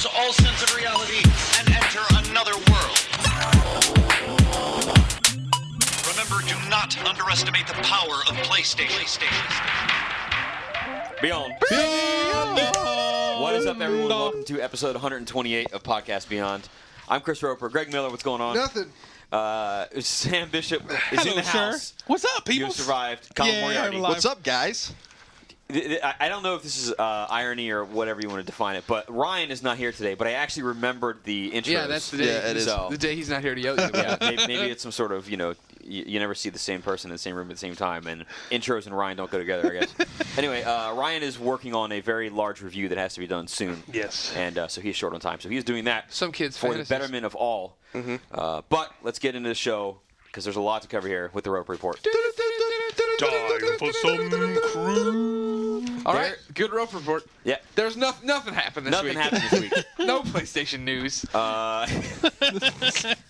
lose all sense of reality and enter another world. Remember, do not underestimate the power of PlayStation. Beyond. What is up, everyone? Welcome to episode 128 of Podcast Beyond. I'm Chris Roper. Greg Miller, what's going on? Nothing. Sam Bishop is in the house. What's up, people? You survived. Colin Moriarty. What's up, guys? I don't know if this is irony or whatever you want to define it, but Ryan is not here today, but I actually remembered the intros. Yeah, that's the day. Yeah, it is. The day he's not here to yell at you. Yeah, maybe it's some sort of, you never see the same person in the same room at the same time, and intros and Ryan don't go together, I guess. Anyway, Ryan is working on a very large review that has to be done soon. Yes. And so he's short on time. So he's doing that Some kids' for fantasies. the betterment of all. Mm-hmm. But let's get into the show, because there's a lot to cover here with the Rope Report. Time for some crew. All right, good rope report. Yeah. There's nothing happened this week. Nothing happened this week. No PlayStation news.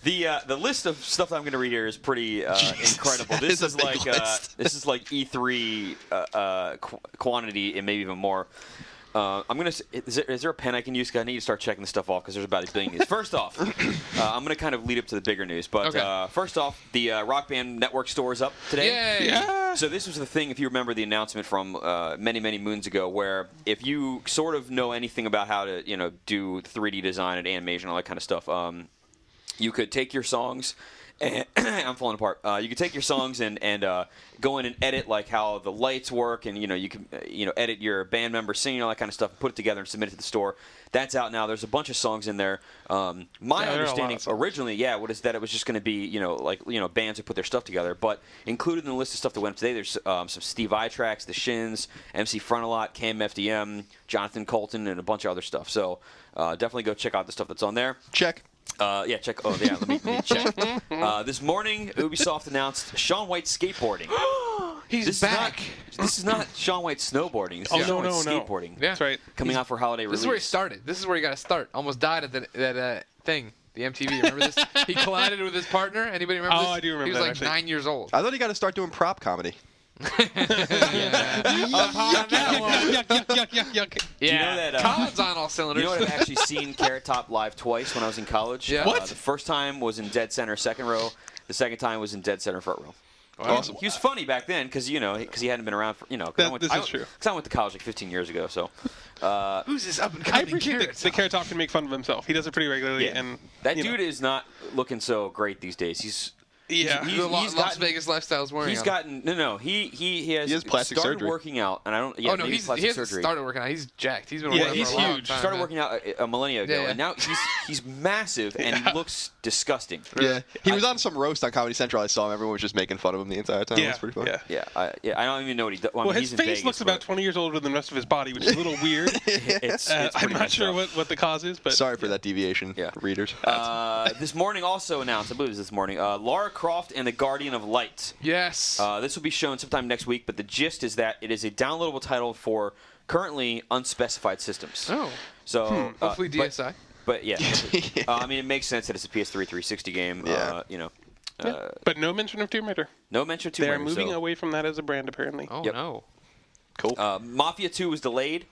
The list of stuff that I'm going to read here is pretty incredible. This is like E3 quantity and maybe even more. I'm gonna. Is there a pen I can use? 'Cause I need to start checking this stuff off because there's about a billion news. First off, I'm gonna kind of lead up to the bigger news. But Okay. First off, the Rock Band Network store is up today. Yay! Yeah. So this was the thing, if you remember the announcement from many, many moons ago, where if you sort of know anything about how to, do 3D design and animation, all that kind of stuff, you could take your songs. And I'm falling apart. You could take your songs and go in and edit like how the lights work, and you can edit your band members singing, all that kind of stuff, and put it together and submit it to the store. That's out now. There's a bunch of songs in there. My understanding originally, was that it was just going to be bands who put their stuff together. But included in the list of stuff that went up today, there's some Steve Vai tracks, The Shins, MC Frontalot, Cam FDM, Jonathan Colton, and a bunch of other stuff. So definitely go check out the stuff that's on there. Check. Check. Oh, yeah, let me check. This morning, Ubisoft announced Shaun White skateboarding. He's back. This is not Shaun White snowboarding. This is Shaun White skateboarding. Yeah. That's right. Coming out for holiday release. This is where he started. This is where he got to start. Almost died at that thing. The MTV. Remember this? He collided with his partner. Anybody remember this? I do remember He was that, like actually. 9 years old. I thought he got to start doing prop comedy. Yuck. Yeah. Do you know that, Colin's on all cylinders. You know what? I've actually seen Carrot Top live twice when I was in college. Yeah. What? The first time was in dead center, second row. The second time was in dead center, front row. Awesome. He was funny back then because he hadn't been around for This is true. Because I went to college like 15 years ago. So Who's this up and I coming appreciate that Carrot Top can make fun of himself. He does it pretty regularly. yeah. And That dude is not looking so great these days. He's The Las gotten- Vegas lifestyle's wearing He's on. gotten he has plastic started surgery. working out, and I don't. Yeah, Oh no, maybe he plastic hasn't surgery. started working out. He's jacked. He's been Yeah, working he's out for a long huge. time. Started yeah. working out a millennia ago, Yeah. and now he's massive and he looks disgusting. Yeah. He was on some roast on Comedy Central. I saw him. Everyone was just making fun of him the entire time. It yeah, was pretty fun. yeah. I don't even know what he does. Well, he's his in face Vegas, looks about but 20 years older than the rest of his body, which is a little weird. It's I'm pretty not messed sure up. what the cause is, but Sorry for that deviation, Yeah. readers. This morning also announced, I believe it was this morning, Lara Croft and the Guardian of Light. Yes. This will be shown sometime next week, but the gist is that it is a downloadable title for currently unspecified systems. Oh. So Hopefully but- DSi. But yeah, it makes sense that it's a PS3 360 game. Yeah. but no mention of Tomb Raider. No mention of Tomb They are Raider, moving so- away from that as a brand, apparently. Oh Yep. no. Cool. Mafia 2 was delayed.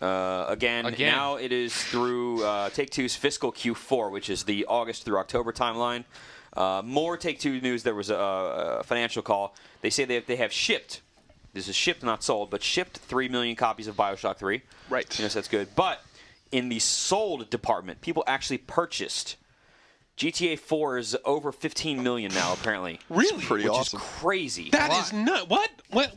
Again, now it is through Take-Two's fiscal Q4, which is the August through October timeline. More Take-Two news. There was a financial call. They say they have shipped. This is shipped, not sold, but shipped 3 million copies of BioShock 3. Right. Yes, that's good. But in the sold department, people actually purchased. GTA 4 is over 15 million now, apparently. Really? Pretty Which awesome. is crazy. That is nut. What? When?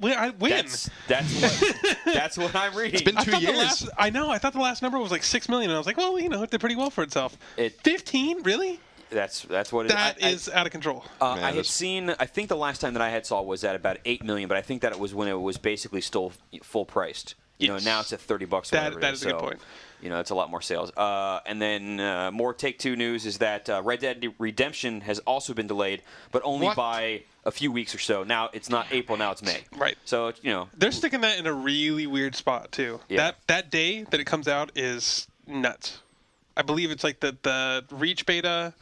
That's what I'm reading. It's been 2 years. I know. I thought the last number was like 6 million, and I was like, well, it did pretty well for itself. 15? Really? That's what it is. That is out of control. Man, I had seen. I think the last time that I had saw was at about 8 million, but I think that it was when it was basically still full priced. Yes. Now it's at $30. That is a good point. That's a lot more sales. And then more Take-Two news is that Red Dead Redemption has also been delayed, but only by a few weeks or so. Now it's not April. Now it's May. Right. So They're sticking that in a really weird spot too. Yeah. That day that it comes out is nuts. I believe it's like the Reach beta,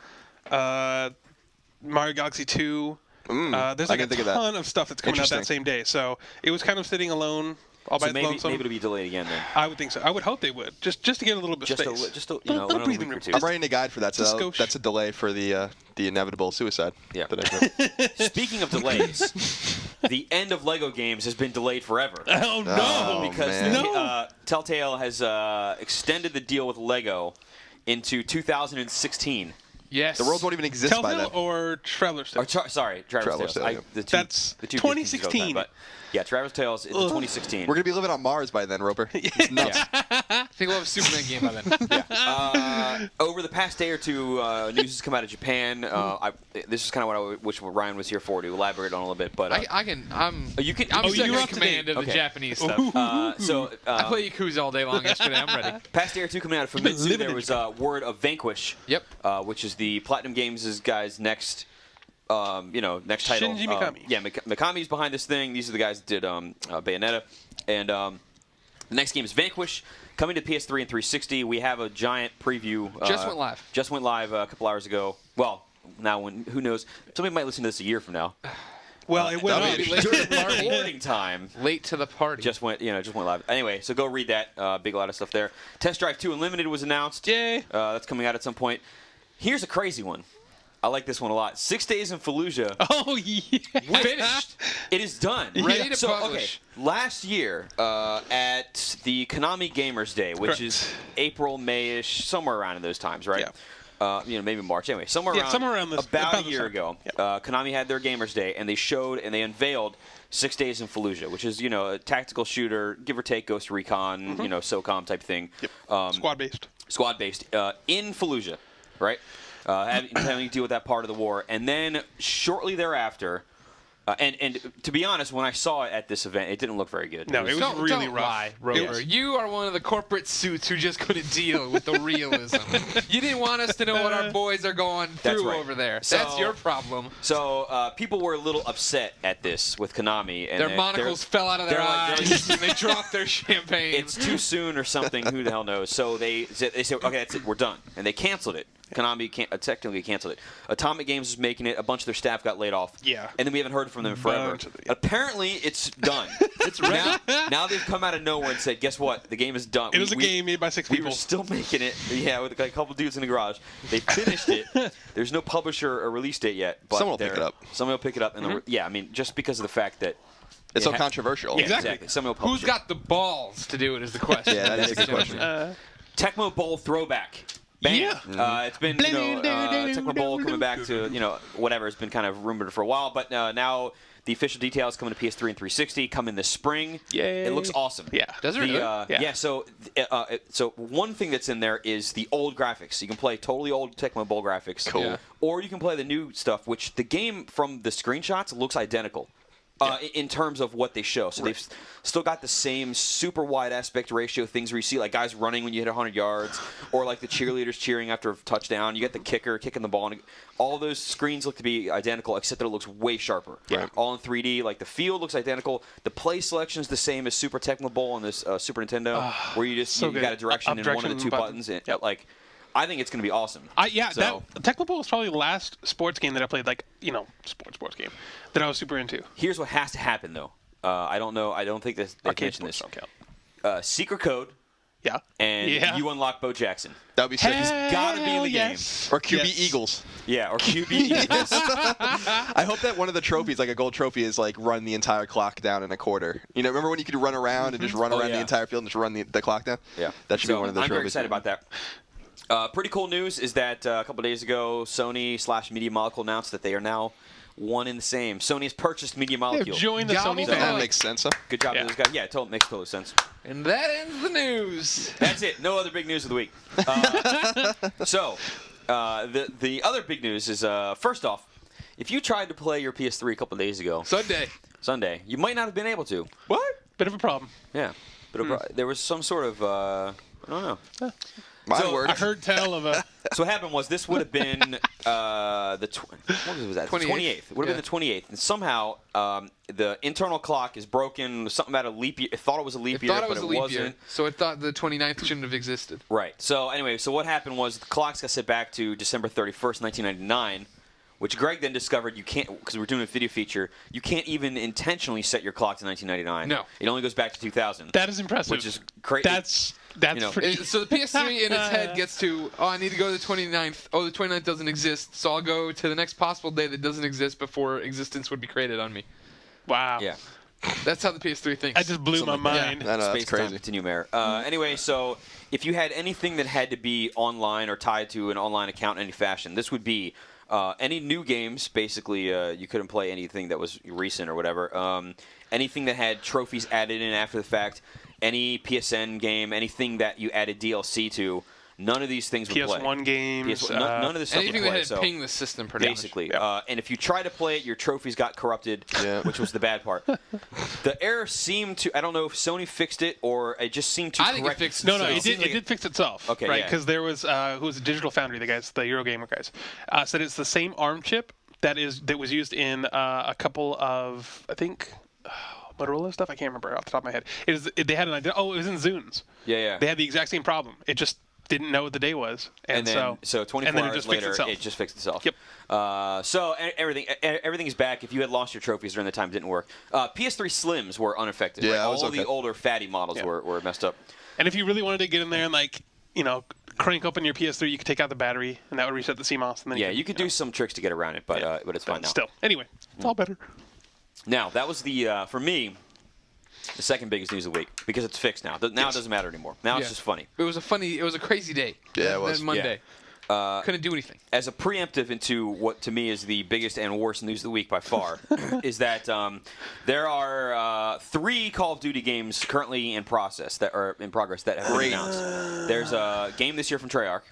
Mario Galaxy 2. There's like a ton of stuff that's coming out that same day. So it was kind of sitting alone all by So maybe lonesome. it'll be delayed again then. I would think so. I would hope they would, just to get a little bit of space. Just a Little another breathing week or room. two. I'm writing a guide for that, Just so go that's a delay for the inevitable suicide. Yeah. That I wrote. Speaking of delays, the end of Lego games has been delayed forever. Oh no! Oh, Because man. Telltale has extended the deal with Lego into 2016. Yes. The world won't even exist by Telltale then. or Traveler's Tales? Sorry, Traveler's Traveler's Tales. Tales, The two, That's the two 2016. But yeah, Traveler's Tales is 2016. We're gonna be living on Mars by then, Roper. It's nuts. I think we'll have a Superman game by then. Over the past day or two, news has come out of Japan. This is kind of what I wish Ryan was here for, to elaborate on a little bit. But I can. I'm. you can. I'm you second you're in up to command date. of the Okay. Japanese stuff. I play Yakuza all day long yesterday. I'm ready. past day or two coming out of Famitsu, Living there in was word of Vanquish. Yep. Which is the Platinum Games' guys' next, next title. Shinji Mikami. Yeah, Mikami's behind this thing. These are the guys that did Bayonetta, and the next game is Vanquish, coming to PS3 and 360. We have a giant preview. Just went live. Just went live a couple hours ago. Well, now who knows? Somebody might listen to this a year from now. Well, it went that'll up. be Late to the During party. recording time. Late to the party. Just went live. Anyway, so go read that. Big lot of stuff there. Test Drive 2 Unlimited was announced. Yay. That's coming out at some point. Here's a crazy one. I like this one a lot. 6 Days in Fallujah. Oh yeah. Finished. It is done. Ready to so, publish. Okay, last year at the Konami Gamers Day, which Correct. is April, May-ish, somewhere around in those times, right? Yeah. Maybe March. Anyway, somewhere Yeah, somewhere around this- about about a this year time. ago, Yeah. Konami had their Gamers Day, and they showed and they unveiled 6 Days in Fallujah, which is a tactical shooter, give or take Ghost Recon, SOCOM type thing. Yep. Squad based. Squad based in Fallujah, right? Having to deal with that part of the war, and then shortly thereafter, and to be honest, when I saw it at this event, it didn't look very good. No, it was Don't really rough. lie, Rover. You are one of the corporate suits who just couldn't deal with the realism. You didn't want us to know what our boys are going That's through right. over there. So- That's your problem. So people were a little upset at this with Konami, and Their monocles fell out of their they're like- eyes. And they dropped their champagne. it's too soon or something. Who the hell knows? So they said, okay, that's it, we're done, and they canceled it. Konami technically canceled it. Atomic Games is making it. A bunch of their staff got laid off. Yeah. And then we haven't heard from them forever. Bunch of it. Apparently, it's done. It's ready. Now they've come out of nowhere and said, guess what? The game is done. It was a game made by 6 We people. were still making it. Yeah, with like a couple dudes in the garage. They finished it. There's no publisher or release date yet. But Someone will pick it up. Someone will pick it up. And yeah, I mean, just because of the fact that It's so controversial. Yeah, Exactly. Someone will publish Who's got the balls to do it is the question. Yeah, that is a good question. it. Tecmo Bowl throwback. Bam. Yeah. It's been, Tecmo Bowl coming back to, whatever. It's been kind of rumored for a while. But now the official details coming to PS3 and 360, coming this spring. Yay. It looks awesome. Yeah. Does it really? Yeah. So one thing that's in there is the old graphics. You can play totally old Tecmo Bowl graphics. Cool. Yeah. Or you can play the new stuff, which the game from the screenshots looks identical. In terms of what they show. So they've still got the same super wide aspect ratio things where you see like guys running when you hit 100 yards, or like the cheerleaders cheering after a touchdown. You get the kicker kicking the ball. And all those screens look to be identical, except that it looks way sharper. Yeah. All in 3D. Like the field looks identical. The play selection is the same as Super Tecmo Bowl on this Super Nintendo, where you just so you good. got a direction Up in one of the direction two button. buttons. And, Yep. like, I think it's going to be awesome. So- Tecmo Bowl was probably the last sports game that I played, like, sports game that I was super into. Here's what has to happen though. I don't know. I don't think they Arcade mentioned this. sports don't count. Secret code. Yeah. And yeah. you unlock Bo Jackson. That would be sick. He's got to be in the yes. Or QB Yes. Eagles. Yeah, or QB Eagles. I hope that one of the trophies, like a gold trophy, is like run the entire clock down in a quarter. Remember when you could run around and just run Oh, around yeah. the entire field and just run the clock down? Yeah. That should be one of the I'm trophies. very excited about that. Pretty cool news is that a couple days ago, Sony/Media Molecule announced that they are now one and the same. Sony has purchased Media They've Molecule. joined the Gobble Sony that That family. makes sense, huh? Good job Yeah. to those guys. Yeah, it makes total sense. And that ends the news. That's it. No other big news of the week. The other big news is, first off, if you tried to play your PS3 a couple days ago, Sunday, you might not have been able to. What? Bit of a problem. Yeah. But there was some sort of, I don't know. My So, word. I heard tell of a. So what happened was this would have been what was that? 28th. It would have been the 28th. And somehow the internal clock is broken. Something about a leap year. It thought it was a leap It year, thought it but was a it leap wasn't. year, so it thought the 29th shouldn't have existed. Right. So anyway, so what happened was the clocks got set back to December 31st, 1999, which Greg then discovered you can't, because we're doing a video feature, you can't even intentionally set your clock to 1999. No. It only goes back to 2000. That is impressive. Which is crazy. That's pretty. So the PS3 in its head gets to, I need to go to the 29th. Oh, the 29th doesn't exist, so I'll go to the next possible day that doesn't exist before existence would be created on me. Wow. Yeah. That's how the PS3 thinks. That just blew my mind. I know, that's Space-time crazy. continuum error. Anyway, so if you had anything that had to be online or tied to an online account in any fashion, this would be any new games. Basically, you couldn't play anything that was recent or whatever. Anything that had trophies added in after the fact. Any PSN game, anything that you added DLC to. None of these things would play. PS1 games. None of this stuff anything would play. that had ping the system pretty Basically. much. And if you try to play it, your trophies got corrupted, which was the bad part. The error seemed to, I don't know if Sony fixed it or it just seemed to I think it correct fixed No, itself. it did fix itself. Okay, right? yeah. Because there was who was Digital Foundry, the Eurogamer guys, said it's the same ARM chip that was used in a couple of, I think, Motorola stuff. I can't remember off the top of my head. They had an idea. Oh, it was in Zunes. Yeah. They had the exact same problem. It just didn't know what the day was, And then, so 24 and then hours later, it just fixed itself. Yep. So everything is back. If you had lost your trophies during the time, it didn't work. PS3 Slims were unaffected. Yeah, right? that was All okay. the older fatty models Yeah. were messed up. And if you really wanted to get in there and crank open your PS3, you could take out the battery, and that would reset the CMOS. And then Yeah, you could do some tricks to get around it, but it's fine now. Still, anyway, it's all better. Now, that was for me, the second biggest news of the week because it's fixed now. Now it doesn't matter anymore. Now it's just funny. It was a crazy day. Yeah, it was. That Monday. Couldn't do anything. As a preemptive into what to me is the biggest and worst news of the week by far, is that there are 3 Call of Duty games currently in progress that have been announced. There's a game this year from Treyarch.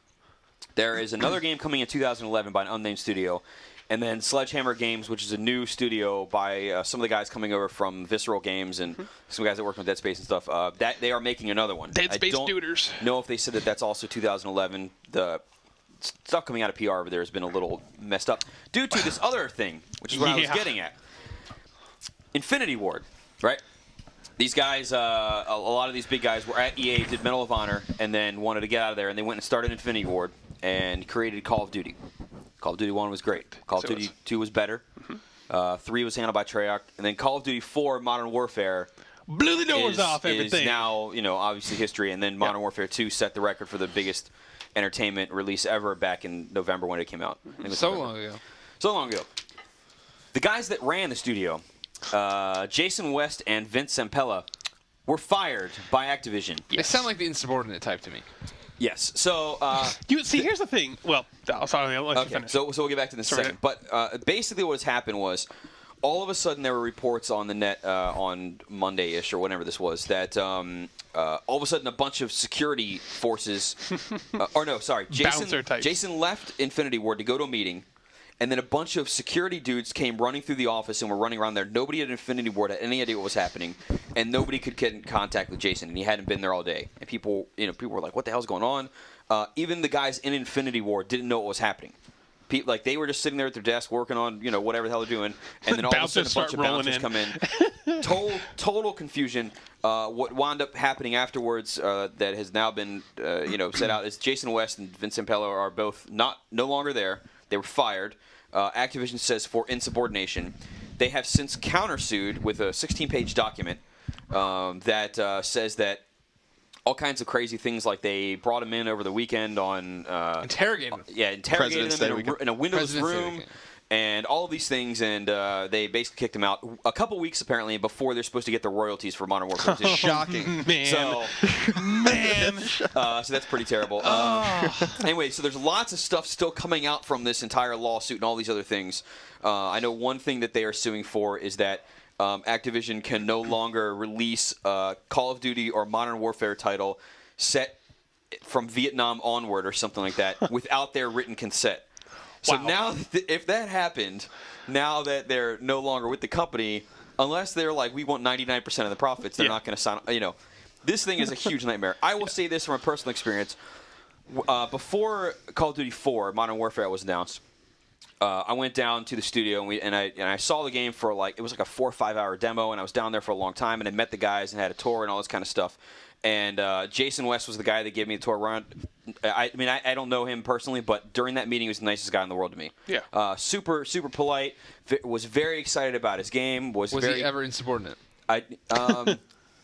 There is another game coming in 2011 by an unnamed studio. And then Sledgehammer Games, which is a new studio by some of the guys coming over from Visceral Games and some guys that work on Dead Space and stuff. That they are making another one. Dead Space I don't Duders. know if they said that that's also 2011. The stuff coming out of PR over there has been a little messed up due to this other thing, which is what I was getting at. Infinity Ward, right? These guys, a lot of these big guys were at EA, did Medal of Honor, and then wanted to get out of there, and they went and started Infinity Ward and created Call of Duty. Call of Duty 1 was great. Call of Duty 2 was better. 3 was handled by Treyarch. And then Call of Duty 4, Modern Warfare, Blew the doors off everything. is now, obviously history. And then Modern Warfare 2 set the record for the biggest entertainment release ever back in November when it came out. I think it was So November. long ago. So long ago. The guys that ran the studio, Jason West and Vince Zampella, were fired by Activision. They sound like the insubordinate type to me. Yes. So Here's the thing. Well, sorry, I'll let you okay. finish. So we'll get back to this in a second. But basically, what has happened was, all of a sudden, there were reports on the net on Monday-ish or whenever this was that all of a sudden a bunch of security forces, Bouncer types. Jason left Infinity Ward to go to a meeting. And then a bunch of security dudes came running through the office and were running around there. Nobody at Infinity Ward had any idea what was happening, and nobody could get in contact with Jason, and he hadn't been there all day. And people were like, "What the hell's going on?" Even the guys in Infinity Ward didn't know what was happening. They were just sitting there at their desk working on whatever the hell they're doing, and then all of a sudden a bunch of bouncers come in. Total confusion. What wound up happening afterwards that has now been set out is Jason West and Vince Zampella are both no longer there. They were fired. Activision says for insubordination. They have since countersued with a 16-page document that says that all kinds of crazy things, like they brought him in over the weekend on Interrogate him. interrogated President's Day him weekend. in a windowless President's Day room. weekend. And all of these things, and they basically kicked him out a couple weeks apparently before they're supposed to get the royalties for Modern Warfare 2. Shocking. Man. So, so that's pretty terrible. Anyway, so there's lots of stuff still coming out from this entire lawsuit and all these other things. I know one thing that they are suing for is that Activision can no longer release a Call of Duty or Modern Warfare title set from Vietnam onward or something like that without their written consent. So Wow. now, if that happened, now that they're no longer with the company, unless they're like, we want 99% of the profits, they're not going to sign. This thing is a huge nightmare. I will say this from a personal experience. Before Call of Duty 4, Modern Warfare was announced, I went down to the studio and I saw the game for it was like a 4 or 5 hour demo, and I was down there for a long time, and I met the guys and had a tour and all this kind of stuff. And Jason West was the guy that gave me the tour around. I don't know him personally, but during that meeting, he was the nicest guy in the world to me. Yeah. Super polite. Was very excited about his game. Was he ever insubordinate?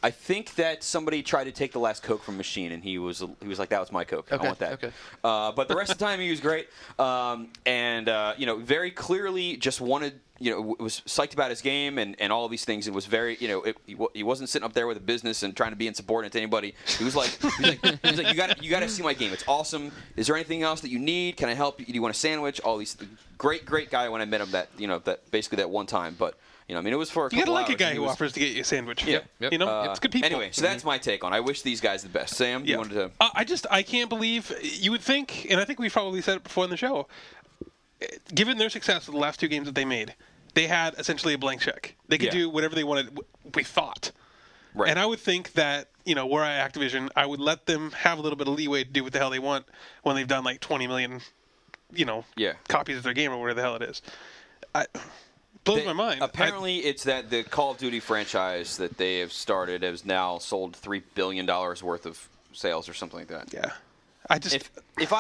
I think that somebody tried to take the last Coke from Machine, and he was like, "That was my Coke. Okay, I want that." okay. But the rest of the time, he was great, very clearly just wanted, was psyched about his game and all of these things. It was very, he wasn't sitting up there with a business and trying to be insubordinate to anybody. He was like, you got to see my game. It's awesome. Is there anything else that you need? Can I help you? Do you want a sandwich? All these great guy when I met him. That basically that one time, but. It was for a couple You gotta like hours, a guy who offers to get you a sandwich. Yeah. Yep. It's good people. Anyway, so that's my take on it. I wish these guys the best. Sam, you wanted to... I can't believe, you would think, and I think we've probably said it before in the show, given their success with the last 2 games that they made, they had essentially a blank check. They could do whatever they wanted, we thought. Right. And I would think that, were I Activision, I would let them have a little bit of leeway to do what the hell they want when they've done like 20 million, copies of their game or whatever the hell it is. Blows my mind. Apparently, it's that the Call of Duty franchise that they have started has now sold $3 billion worth of sales or something like that. Yeah, I just if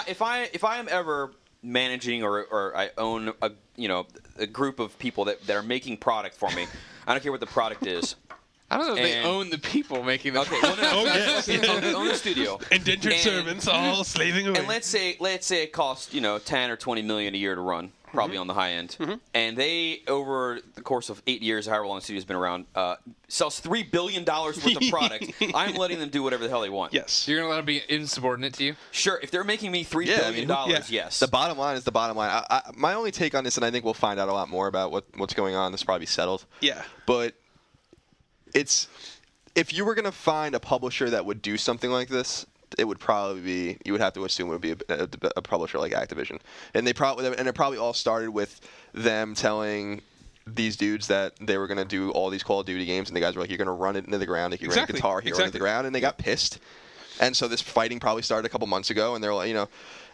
I am ever managing or I own a group of people that are making product for me, I don't care what the product is. I don't know if they own the people making the Okay, well, no, own the studio. Indentured servants all slaving away. And let's say it costs 10 or 20 million a year to run, probably on the high end. Mm-hmm. And they, over the course of 8 years, however long the studio's been around, sells $3 billion worth of product. I'm letting them do whatever the hell they want. Yes. You're gonna let them be insubordinate to you? Sure. If they're making me $3 billion, yes. The bottom line is the bottom line. My only take on this, and I think we'll find out a lot more about what's going on. This will probably be settled. Yeah. But if you were going to find a publisher that would do something like this, it would probably be, you would have to assume it would be a publisher like Activision. And it probably all started with them telling these dudes that they were going to do all these Call of Duty games, and the guys were like, you're going to run it into the ground. If you run a guitar Hero into the ground, and they got pissed. And so this fighting probably started a couple months ago, and they're like,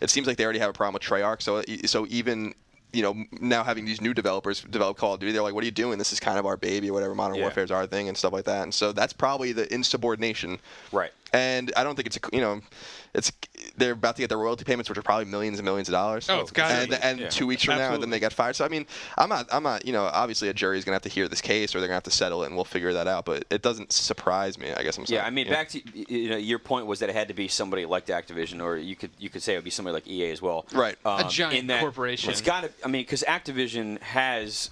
it seems like they already have a problem with Treyarch. So even now having these new developers develop Call of Duty, they're like, what are you doing? This is kind of our baby or whatever. Modern Warfare is our thing and stuff like that. And so that's probably the insubordination. Right. And I don't think they're about to get their royalty payments, which are probably millions and millions of dollars. Oh, it's got to be. And 2 weeks from now, then they get fired. So, I mean, I'm not, obviously a jury's going to have to hear this case or they're going to have to settle it and we'll figure that out. But it doesn't surprise me, I guess I'm saying. Yeah, I mean, back to, your point was that it had to be somebody like Activision, or you could say it would be somebody like EA as well. Right. A giant corporation. It's got to, because Activision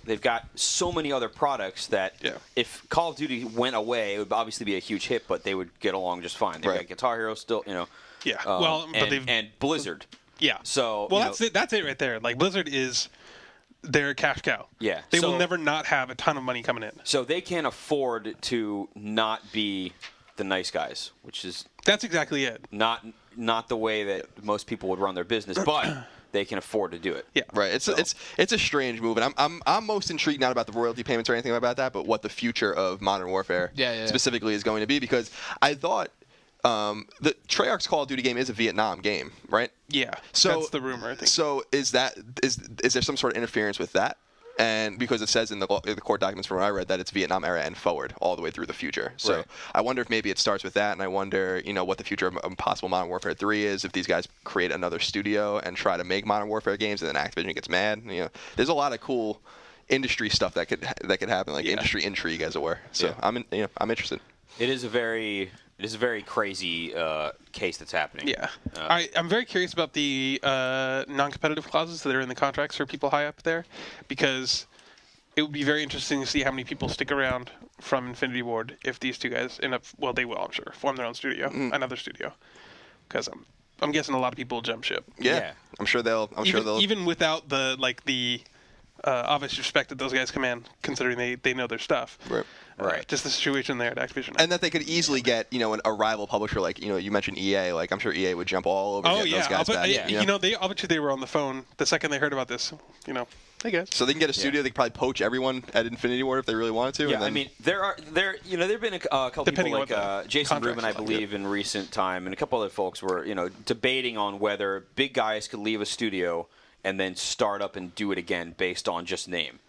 they've got so many other products that if Call of Duty went away, it would obviously be a huge hit, but they would get along just fine. They've got Guitar Hero still, Yeah. and Blizzard. Yeah. So that's it right there. Like Blizzard is their cash cow. Yeah. They will never not have a ton of money coming in. So they can't afford to not be the nice guys, that's exactly it. Not the way that most people would run their business, but they can afford to do it. Yeah. Right. It's a strange move, and I'm most intrigued not about the royalty payments or anything about that, but what the future of Modern Warfare specifically is going to be, because I thought the Treyarch's Call of Duty game is a Vietnam game, right? Yeah. So that's the rumor, I think. So is there some sort of interference with that? And because it says in the court documents from what I read that it's Vietnam era and forward all the way through the future. So I wonder if maybe it starts with that, and I wonder, what the future of possible Modern Warfare 3 is, if these guys create another studio and try to make Modern Warfare games, and then Activision gets mad. There's a lot of cool industry stuff that could happen, like industry intrigue, as it were. So I'm interested. It is a very crazy case that's happening. Yeah. I'm very curious about the non-competitive clauses that are in the contracts for people high up there, because it would be very interesting to see how many people stick around from Infinity Ward if these two guys end up, well, they will, I'm sure, form their own studio, another studio. Because I'm guessing a lot of people will jump ship. Yeah. I'm sure they'll. Even without the obvious respect that those guys command, considering they know their stuff. Right. Right. Just the situation there at Activision. And that they could easily get, a rival publisher, like, you mentioned EA. Like, I'm sure EA would jump all over those guys back. I'll bet you they were on the phone the second they heard about this. Hey guys. So they can get a studio. They could probably poach everyone at Infinity Ward if they really wanted to. Yeah, and then... I mean, there've been a couple people like Jason Rubin, I believe, in recent time, and a couple other folks were, debating on whether big guys could leave a studio and then start up and do it again based on just name.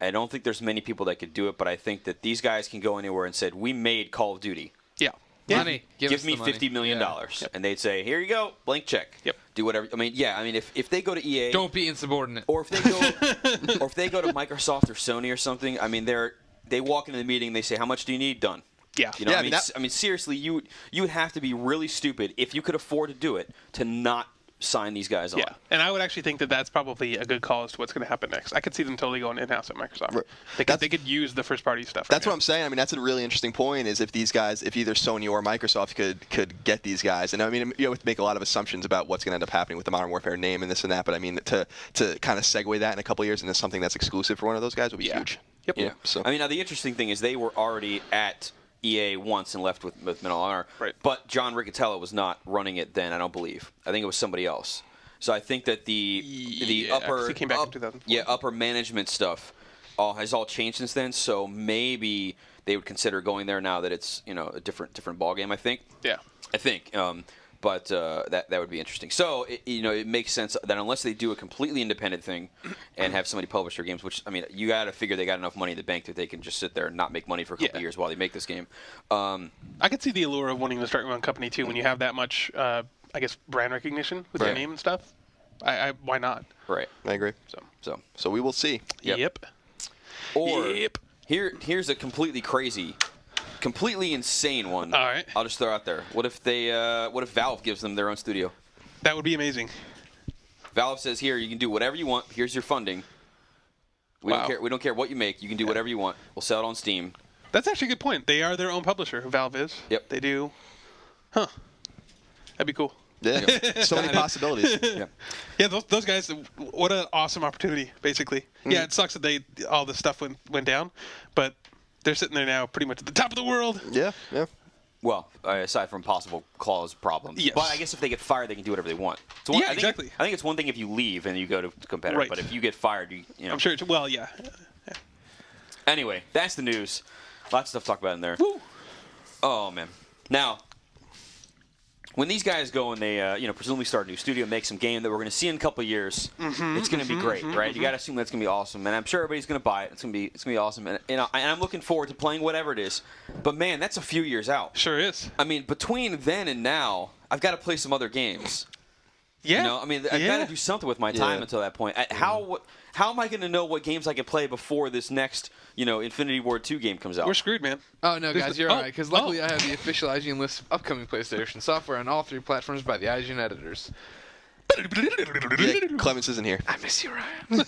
I don't think there's many people that could do it, but I think that these guys can go anywhere and said, we made Call of Duty. Yeah. Money. Give me $50 million. Yeah. And they'd say, here you go, blank check. Yep. Do whatever. I mean, if they go to EA. Don't be insubordinate. Or if they go to Microsoft or Sony or something, I mean, they walk into the meeting, they say, how much do you need? Done. Yeah. You know, Yeah, I mean, seriously, you would have to be really stupid if you could afford to do it to not sign these guys on. Yeah, and I would actually think that that's probably a good call as to what's going to happen next. I could see them totally going in-house at Microsoft. Right. They could use the first-party stuff. That's right what I'm saying. I mean, that's a really interesting point. Is if these guys, if either Sony or Microsoft could get these guys, and I mean, you have to make a lot of assumptions about what's going to end up happening with the Modern Warfare name and this and that. But I mean, to kind of segue that in a couple of years into something that's exclusive for one of those guys would be huge. Yep. Yeah. So I mean, now the interesting thing is they were already at EA once and left with Medal of Honor. Right. But John Riccitiello was not running it then, I don't believe. I think it was somebody else. So I think that the upper he came back in 2004. upper management stuff has all changed since then. So maybe they would consider going there now that it's a different ball game. I think. Yeah. I think. But that would be interesting. So it makes sense that unless they do a completely independent thing and have somebody publish their games, which I mean you got to figure they got enough money in the bank that they can just sit there and not make money for a couple of years while they make this game. I could see the allure of wanting to start your own company too when you have that much, I guess, brand recognition with your name and stuff. Why not? Right. I agree. So we will see. Yep. Or here's a completely insane one. All right. I'll just throw out there. What if Valve gives them their own studio? That would be amazing. Valve says, here, you can do whatever you want. Here's your funding. We don't care what you make. You can do whatever you want. We'll sell it on Steam. That's actually a good point. They are their own publisher. Valve is. Yep. They do. Huh. That'd be cool. Yeah. So many possibilities. Yeah, those guys. What an awesome opportunity. Basically. Mm-hmm. Yeah, it sucks that all this stuff went down, but they're sitting there now, pretty much at the top of the world. Yeah. Well, aside from possible clause problems. Yes. But I guess if they get fired, they can do whatever they want. Exactly. I think it's one thing if you leave and you go to a competitor, Right. but if you get fired, you know. I'm sure it's yeah. Anyway, that's the news. Lots of stuff to talk about in there. Woo. Oh man. Now, when these guys go and they, presumably start a new studio, make some game that we're going to see in a couple of years, it's going to be great, right? You got to assume that's going to be awesome, and I'm sure everybody's going to buy it. It's going to be awesome, and I'm looking forward to playing whatever it is. But man, that's a few years out. Sure is. I mean, between then and now, I've got to play some other games. Yeah. I mean, I've got to do something with my time until that point. How am I going to know what games I can play before this next, Infinity Ward 2 game comes out? We're screwed, man. Oh, no, guys, you're all right, because luckily I have the official IGN list of upcoming PlayStation software on all 3 platforms by the IGN editors. Yeah, Clements isn't here. I miss you, Ryan.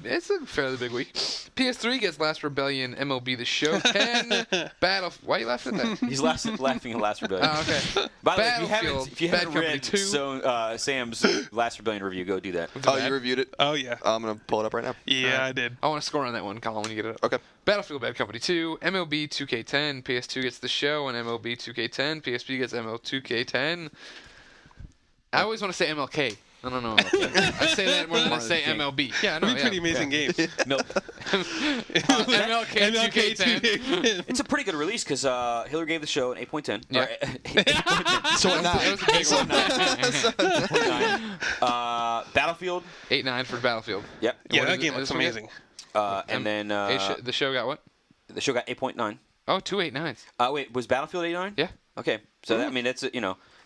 It's a fairly big week. PS3 gets Last Rebellion, MLB The Show 10, Why are you laughing at that? He's laughing at Last Rebellion. Oh, okay. By the way, if you haven't Bad read Company 2. Sam's Last Rebellion review, go do that. You reviewed it? Oh, yeah. I'm going to pull it up right now. Yeah, I did. I want to score on that one, Colin, when you get it up. Okay. Battlefield Bad Company 2, MLB 2K10, PS2 gets The Show, and MLB 2K10, PSP gets ML 2K10. I always want to say MLK. I don't know. I say that more than I say MLB. Yeah, I know. It'd be pretty amazing games. MLK 2K10. It's a pretty good release because Hillary gave the show an 8.10. Yeah. 8.10. So That was a big one. Battlefield. 8.9 for Battlefield. Yep. Yeah, What that is game it? looks This one get? amazing. And then The Show got what? the show got 8.9. Oh, 2 8.9s. Wait, was Battlefield 8.9? Yeah. Okay. So that, I mean, that's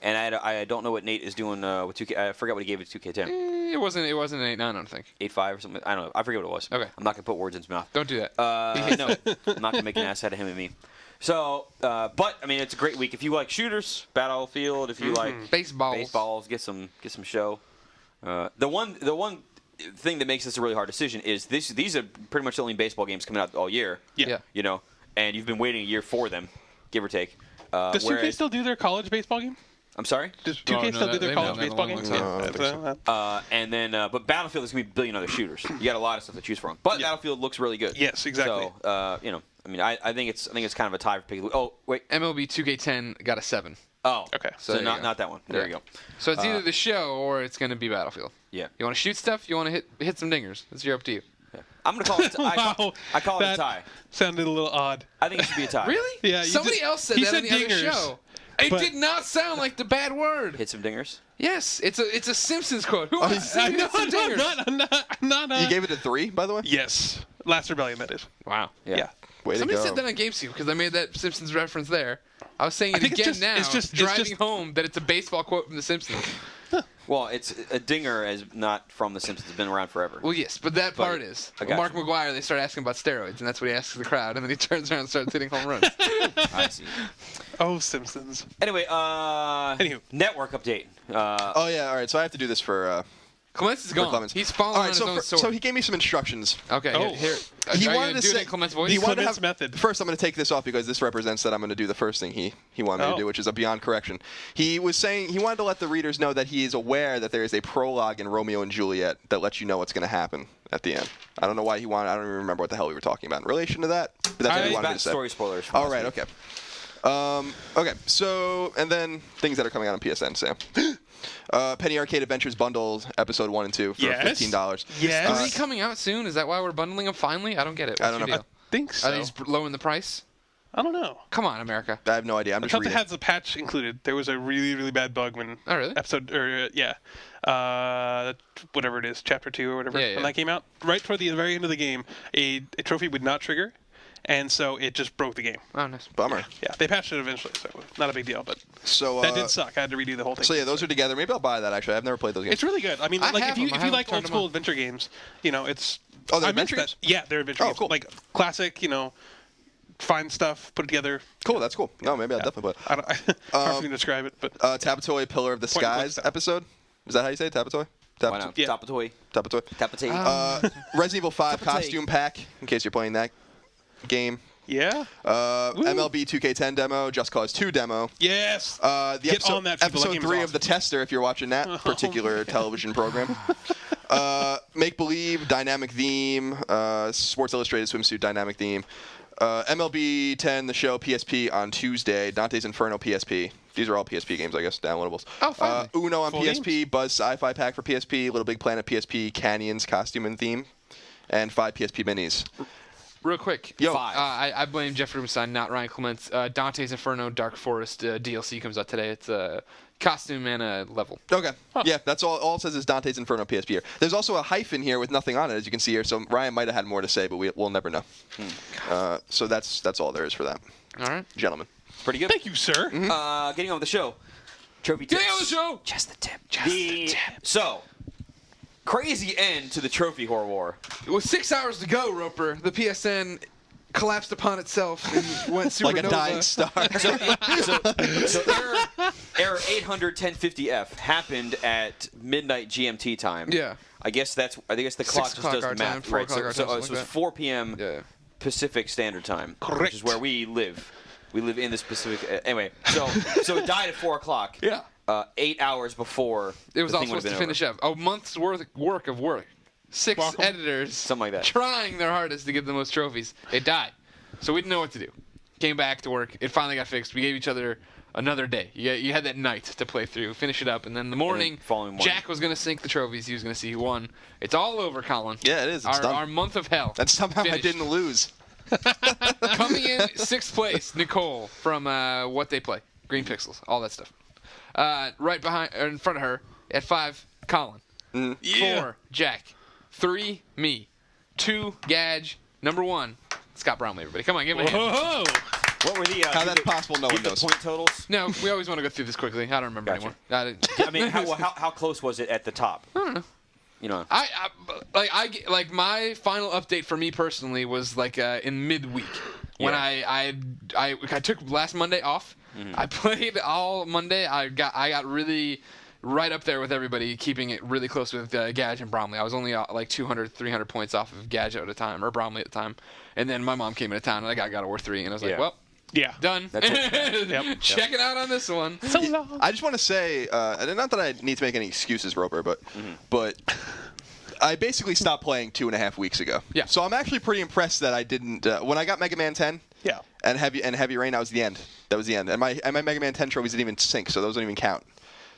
and I don't know what Nate is doing with 2K. I forgot what he gave it to 2K10. It wasn't an 8.9, I don't think. 8.5 or something. I don't know. I forget what it was. Okay. I'm not gonna put words in his mouth. Don't do that. No, I'm not gonna make an ass out of him and me. So, but I mean, it's a great week if you like shooters, Battlefield. If you like baseballs, get some show. The one thing that makes this a really hard decision is these are pretty much the only baseball games coming out all year. Yeah. And you've been waiting a year for them, give or take. Does 2K still do their college baseball game? I'm sorry? Does 2K still do their college baseball game? And then, but Battlefield is going to be a billion other shooters. You got a lot of stuff to choose from. But Battlefield looks really good. Yes, exactly. So, I mean, I think it's kind of a tie for pick. Oh, wait. MLB 2K10 got a 7. Oh, okay. So not that one. There you go. So it's either The Show or it's going to be Battlefield. Yeah. You want to shoot stuff? You want to hit some dingers? It's up to you. Yeah. I'm going to call it I call it a tie. Sounded a little odd. I think it should be a tie. Really? Yeah. Somebody else said that on the other show. It did not sound like the bad word. Hit some dingers. Yes, it's a Simpsons quote. Who wants to see hit some dingers? Not. You gave it a 3, by the way? Yes. Last Rebellion, that is. Wow. Yeah. Way to Somebody go. said that on GameStop because I made that Simpsons reference there. I was saying it think it's again just- now, it's just- driving home that it's a baseball quote from The Simpsons. Well, it's a dinger as not from The Simpsons. It's been around forever. Well, yes, but that part is. I got Mark you. McGuire, they start asking about steroids, and that's what he asks the crowd, and then he turns around and starts hitting home runs. I see. Oh, Simpsons. Anyway, Anywho. network update. Oh, yeah, all right. So I have to do this for Clements is gone. Clements. He's falling all on right, his so own sword. so he gave me some instructions. Okay, Oh. here. He are you wanted gonna to do it say in Clements' voice? He wanted to Clements have, method. First, I'm going to take this off because this represents that I'm going to do the first thing he wanted me to do, which is a beyond correction. He was saying he wanted to let the readers know that he is aware that there is a prologue in Romeo and Juliet that lets you know what's going to happen at the end. I don't know why he wanted. I don't even remember what the hell we were talking about in relation to that. But that's what he wanted me About to say. story spoilers. from All last right. week. Okay. Okay. So and then things that are coming out on PSN. Sam. Penny Arcade Adventures bundles episode 1 and 2 for Yes. $15. Yes. Is he coming out soon? Is that why we're bundling them finally? I don't get it. I What's don't your know. deal? think so. Are they just lowering the price? I don't know. Come on, America. I have no idea. I'm I just thought it reading. has a patch included. There was a really, really bad bug when Oh, really? episode whatever it is, chapter 2 or whatever, Yeah, yeah. when that came out. Right toward the very end of the game, a trophy would not trigger, and so it just broke the game. Oh, nice. Bummer. Yeah, they patched it eventually, so not a big deal, but So that did suck. I had to redo the whole thing. So yeah, those are together. Maybe I'll buy that. Actually, I've never played those games. It's really good. I mean, I like have if you them. I if you haven't like turned old them school on. adventure games, it's. Oh, they're I'm into adventure that. games? Yeah, they're adventure Oh, games. cool. Like classic, find stuff, put it together. Cool. That's cool. No, maybe I'll definitely play. I don't. Hard for me to describe it, but Tapatoy Pillar of the Point and click Skies stuff. episode. Is that how you say it? Tapatoy? Why not? Yeah. Tapatoy. Tapatoy. Tapatoy. Resident Evil 5 Tapatoy. costume pack, in case you're playing that game. yeah. MLB 2K10 demo, Just Cause 2 demo. Yes. The Get episode, on that, people. That episode game is 3 awesome. of The Tester, if you're watching that particular television program. Make Believe, dynamic theme. Sports Illustrated swimsuit, dynamic theme. MLB 10, the show, PSP on Tuesday. Dante's Inferno, PSP. These are all PSP games, I guess, downloadables. Oh, finally. Uno on Full PSP, games? Buzz Sci-Fi Pack for PSP, Little Big Planet PSP, Canyons costume and theme, and 5 PSP minis. Real quick. Yo. I blame Jeff Rubenstein, not Ryan Clements. Dante's Inferno Dark Forest DLC comes out today. It's a costume and a level. Okay. Yeah, that's all. All it says is Dante's Inferno PSP here. There's also a hyphen here with nothing on it, as you can see here. So Ryan might have had more to say, but we'll never know. So that's all there is for that, All right. gentlemen. Pretty good. Thank you, sir. Getting on with the show. Trophy tips. Getting on the show. Just the tip. So, crazy end to the trophy horror war. With 6 hours to go, Roper, the PSN collapsed upon itself and went supernova. Like a dying star. So error 800-1050F happened at midnight GMT time. Yeah. I guess the clock just o'clock does our the time, math. 4 Right. o'clock our So time, it something was like that. 4 p.m. Yeah. Pacific Standard Time, Correct. which is where we live. We live in this Pacific. Anyway, so it died at 4 o'clock. Yeah. 8 hours before It was the all thing would supposed have to been finish up. A month's work of work. 6 Wow. editors. Something like that. Trying their hardest to get the most trophies. It died. So we didn't know what to do. Came back to work. It finally got fixed. We gave each other another day. You had that night to play through, finish it up, and then in the morning, following morning. Jack was going to sync the trophies. He was going to see who won. It's all over, Colin. Yeah, it is. It's done. Our month of hell. And somehow finished. I didn't lose. Coming in 6th place, Nicole from What They Play, Green Pixels, all that stuff. Right behind, or in front of her, at 5, Colin. 4, Jack. 3, me. 2, Gadge. Number 1, Scott Bromley. Everybody, come on, give him a hand. Whoa. What were the How that's possible, no one the knows. point totals? No, we always want to go through this quickly. I don't remember Gotcha. anymore. I mean, how close was it at the top? I don't know. You know. Like my final update for me personally was like in midweek when Yeah. I took last Monday off. I played all Monday. I got really right up there with everybody, keeping it really close with Gadge and Bromley. I was only like 200, 300 points off of Gadge at a time, or Bromley at the time. And then my mom came into town and I got God of War 3, and I was like, Yeah. well, Yeah. done. That's it. Yep. Check it out on this one. So long. I just want to say, and not that I need to make any excuses, Roper, but I basically stopped playing 2.5 weeks ago. Yeah. So I'm actually pretty impressed that I didn't. When I got Mega Man 10 Yeah. and Heavy Rain, that was the end. That was the end. And my Mega Man 10 trophies didn't even sync, so those don't even count.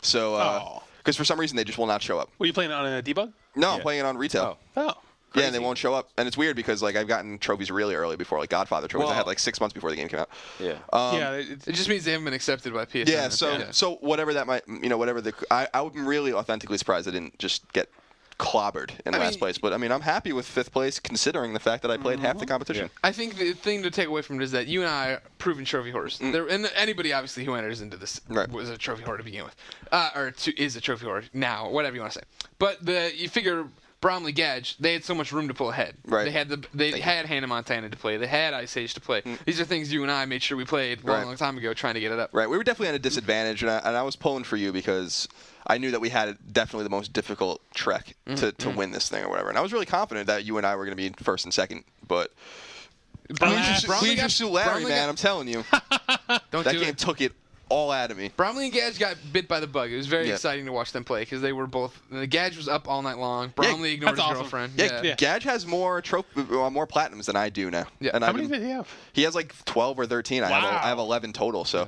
So, because for some reason they just will not show up. Were you playing on a debug? No, I'm playing it on retail. Oh. Yeah, and they won't show up. And it's weird because like I've gotten trophies really early before, like Godfather trophies. I had like 6 months before the game came out. Yeah. It just means they haven't been accepted by PSN. Yeah. So whatever that might, whatever I'm really authentically surprised I didn't just get clobbered in last place. But I mean, I'm happy with 5th place considering the fact that I played half the competition. I think the thing to take away from it is that you and I are proven trophy hoarders. And anybody obviously who enters into this was a trophy hoarder to begin with, is a trophy hoarder now, whatever you want to say. But you figure Bromley Gadge, they had so much room to pull ahead. Right. They had Hannah Montana to play. They had Ice Age to play. These are things you and I made sure we played a long time ago, trying to get it up. Right. We were definitely at a disadvantage, and I was pulling for you because I knew that we had definitely the most difficult trek to win this thing or whatever. And I was really confident that you and I were going to be first and second, but we just sue Larry, man. I'm telling you, that game took it all out of me. Bromley and Gadge got bit by the bug. It was very exciting to watch them play because they were both. The Gadge was up all night long. Bromley ignored his girlfriend. Yeah, Gadge has more more platinums than I do now. Yeah. And How many did he have? He has like 12 or 13. I have 11 total. So,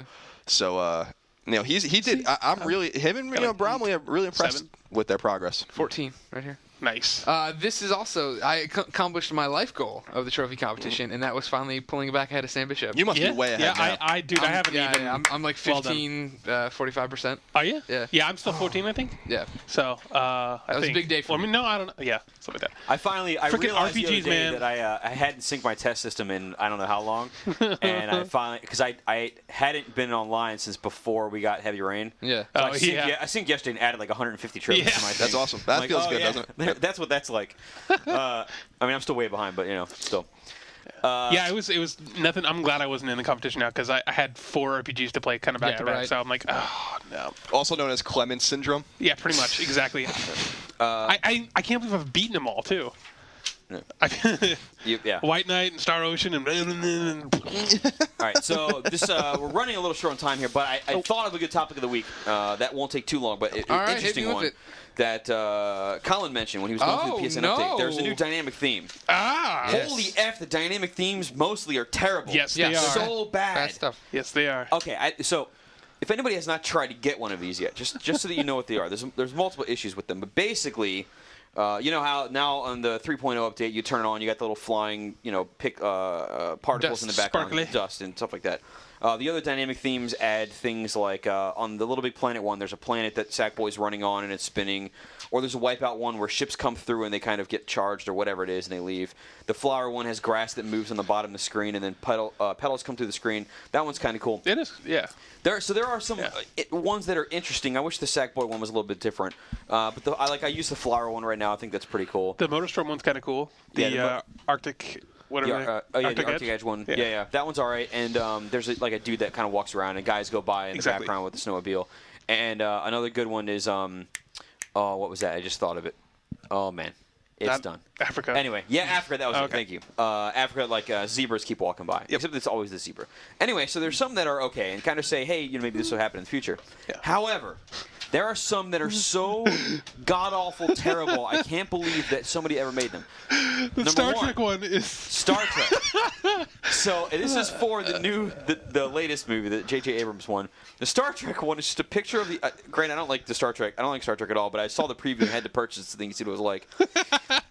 he did. I'm really him and Bromley are really impressed with their progress. 14 right here. Nice. This is also I accomplished my life goal of the trophy competition, and that was finally pulling back ahead of Sam Bishop. You must be way ahead. Yeah, I haven't even. I'm like 15, 45%. Are you? Yeah. Yeah, I'm still 14, I think. Yeah. So that was a big day for me. No, I don't know. Yeah, something like that. I realized the other RPGs, day man. that I hadn't synced my test system in I don't know how long, and I finally because I hadn't been online since before we got heavy rain. Yeah. So I synced yesterday and added like 150 trophies to my thing. That's awesome. That feels good, doesn't it? That's what that's like. I mean, I'm still way behind, but still. Yeah, it was nothing. I'm glad I wasn't in the competition now because I had 4 RPGs to play kind of back to back. So I'm like, oh no. Also known as Clements syndrome. Yeah, pretty much, exactly. I can't believe I've beaten them all too. Yeah. White Knight and Star Ocean and. All right, so this we're running a little short on time here, but I thought of a good topic of the week. That won't take too long, but an interesting one that Colin mentioned when he was going through the PSN update. There's a new dynamic theme. Holy F, the dynamic themes mostly are terrible. Yes, they are. So bad. Bad stuff. Yes, they are. Okay, so if anybody has not tried to get one of these yet, just so that you know what they are, there's multiple issues with them, but basically. You know how now on the 3.0 update you turn it on, you got the little flying, particles in the background, dust and stuff like that. The other dynamic themes add things like on the Little Big Planet one, there's a planet that Sackboy's running on and it's spinning, or there's a Wipeout one where ships come through and they kind of get charged or whatever it is and they leave. The Flower one has grass that moves on the bottom of the screen and then petals come through the screen. That one's kind of cool. It is, yeah. There are some ones that are interesting. I wish the Sackboy one was a little bit different, but I use the Flower one right now. I think that's pretty cool. The Motorstorm one's kind of cool. The Arctic. Whatever. The Arctic Edge one. Yeah. That one's all right. And there's a dude that kind of walks around, and guys go by in the background with the snowmobile. And another good one is what was that? I just thought of it. Oh man, it's done. Africa. Anyway, Africa. That was it. Thank you. Africa, zebras keep walking by. Except it's always the zebra. Anyway, so there's some that are okay and kind of say, hey, maybe this will happen in the future. Yeah. However. There are some that are so god-awful terrible, I can't believe that somebody ever made them. The Star Trek one is... Star Trek. So this is for the latest movie, the J.J. Abrams one. The Star Trek one is just a picture of the... granted, I don't like Star Trek at all, but I saw the preview and had to purchase the thing to see what it was like.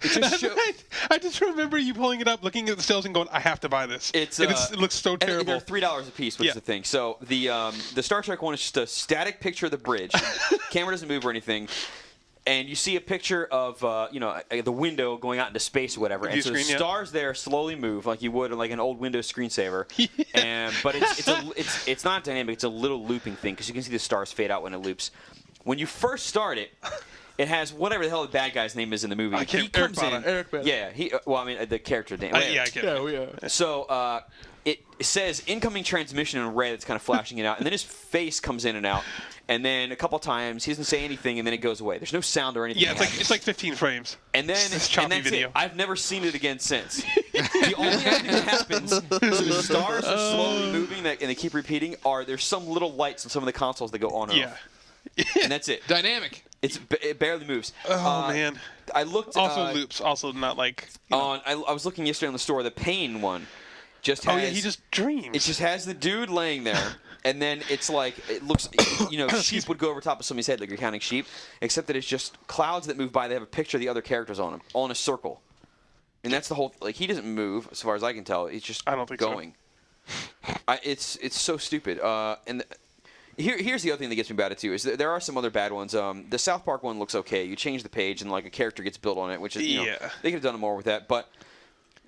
It just right. I just remember you pulling it up, looking at the sales and going, I have to buy this. It looks so terrible. And they're $3 a piece, which is the thing. So the Star Trek one is just a static picture of the bridge. Camera doesn't move or anything, and you see a picture of the window going out into space or whatever, and so the stars there slowly move like you would like an old Windows screensaver. But it's not dynamic; it's a little looping thing because you can see the stars fade out when it loops. When you first start it. It has whatever the hell the bad guy's name is in the movie. He comes in. Eric Bana. Yeah, the character name. I get it. So it says incoming transmission in red. It's kind of flashing it out, and then his face comes in and out, and then a couple times he doesn't say anything, and then it goes away. There's no sound or anything. Yeah, it's like 15 frames. And then it's choppy video. It. I've never seen it again since. The only thing that happens, so the stars are slowly moving, and they keep repeating. There's some little lights on some of the consoles that go on and off. And that's it. Dynamic. It barely moves. Oh man! I looked. Also loops. Also not like. I was looking yesterday on the store. The Pain one just has. Oh yeah, he just dreams. It just has the dude laying there, and then it's like it looks. Sheep would go over top of somebody's head like you're counting sheep, except that it's just clouds that move by. They have a picture of the other characters on them, all in a circle. And that's the whole. Like he doesn't move, as far as I can tell. He's just I don't think so. going. It's so stupid. Here's the other thing that gets me about it too is there are some other bad ones. The South Park one looks okay. You change the page and like a character gets built on it, which is they could have done more with that. But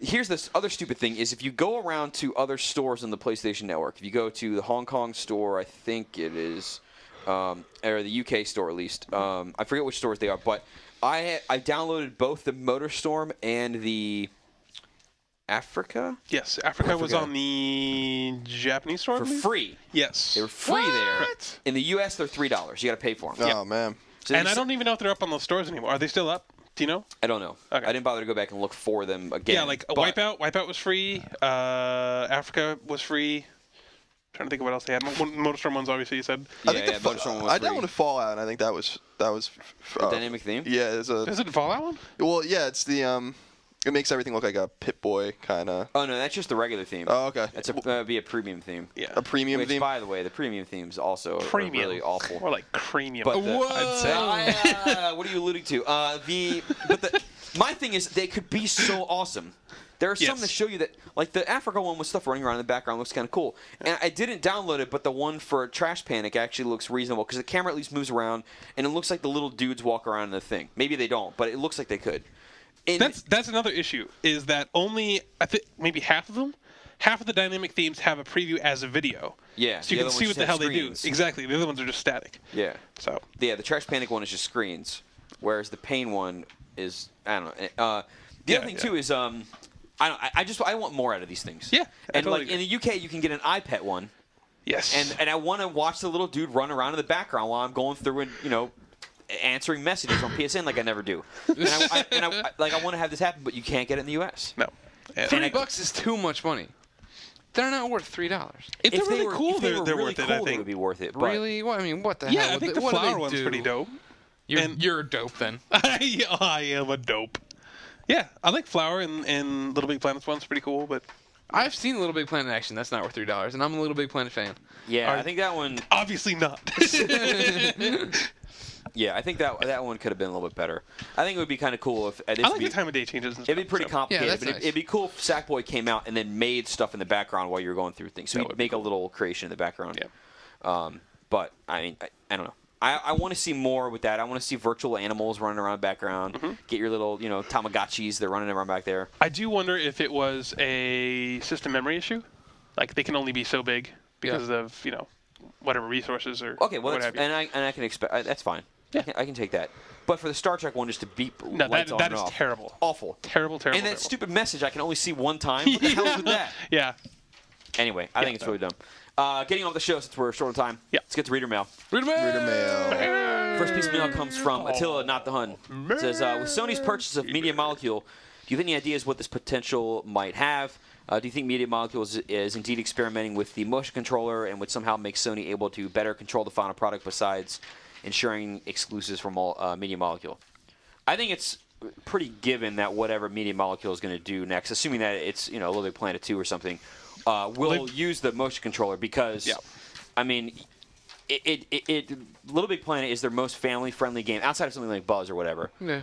here's this other stupid thing: is if you go around to other stores on the PlayStation Network, if you go to the Hong Kong store, I think it is, or the UK store at least. I forget which stores they are, but I downloaded both the MotorStorm and the Africa. Yes, Africa was on the Japanese store, I For believe? free. Yes. They were free there. In the U.S., they're $3. You got to pay for them. Oh man. So And I don't even know if they're up on those stores anymore. Are they still up? Do you know? I don't know. Okay. I didn't bother to go back and look for them again. Yeah, like but- Wipeout. Wipeout was free. Africa was free. Trying to think of what else they had. MotorStorm one's obviously you said. Yeah, I think yeah, MotorStorm was I free. downloaded Fallout, and I think that was The dynamic theme? Yeah, it's a. Is it Fallout one? Well, yeah, it's the It makes everything look like a Pip-Boy kind of. Oh, no, that's just the regular theme. Oh, okay. That's be a premium theme. Yeah. A premium Which, theme. by the way, the premium themes also Premium. are really awful. More like premium. But I'd say. what are you alluding to? My thing is, they could be so awesome. There are some Yes. that show you that, like the Africa one with stuff running around in the background looks kind of cool. And I didn't download it, but the one for Trash Panic actually looks reasonable because the camera at least moves around and it looks like the little dudes walk around in the thing. Maybe they don't, but it looks like they could. And That's another issue. Is that only I think maybe half of the dynamic themes have a preview as a video. Yeah, So you the can other see ones what the just hell have they do. screens. Exactly. The other ones are just static. Yeah. So. Yeah, the Trash Panic one is just screens, whereas the Pain one is I don't know. The other thing too is I want more out of these things. Yeah, I and totally like in the UK you can get an iPad one, Yes. and I want to watch the little dude run around in the background while I'm going through and answering messages on PSN like I never do. And I want to have this happen, but you can't get it in the US. No. And $3 is too much money. They're not worth $3. if they're If they really were, cool, if they were they're really worth it. cool, I they think. would be worth it. But Really? What? I mean, what the hell? Yeah, I think the what do flower they one's do? pretty dope. You're dope then. I am a dope. Yeah, I like Flower and Little Big Planet's one's pretty cool, but I've seen Little Big Planet in action. That's not worth $3, and I'm a Little Big Planet fan. yeah, I think that one. obviously not. Yeah, I think that one could have been a little bit better. I think it would be kind of cool if I like the time of day changes. And It'd be stuff, pretty so. complicated, that's but nice. it'd be cool if Sackboy came out and then made stuff in the background while you were going through things. So That he'd would be make a little creation in the background. Yeah. But I mean, I don't know. I want to see more with that. I want to see virtual animals running around the background. Mm-hmm. Get your little, Tamagotchis. They're running around back there. I do wonder if it was a system memory issue. Like they can only be so big because of whatever resources or Okay, well, what that's, have you. and I can expect that's fine. Yeah. I can take that. But for the Star Trek one, just to beep No, lights on that and is off. terrible. Awful. Terrible. And that terrible. stupid message I can only see one time. What the hell is with that? Yeah. Anyway, I think it's really dumb. Getting off the show since we're short on time. Yeah. Let's get to reader mail. Reader mail. First piece of mail comes from Attila, not the Hun. It says, with Sony's purchase of Media Molecule, do you have any ideas what this potential might have? Do you think Media Molecule is indeed experimenting with the motion controller and would somehow make Sony able to better control the final product besides ensuring exclusives from Media Molecule? I think it's pretty given that whatever Media Molecule is going to do next, assuming that it's Little Big Planet 2 or something, will use the motion controller because, I mean, Little Big Planet is their most family-friendly game outside of something like Buzz or whatever. Yeah.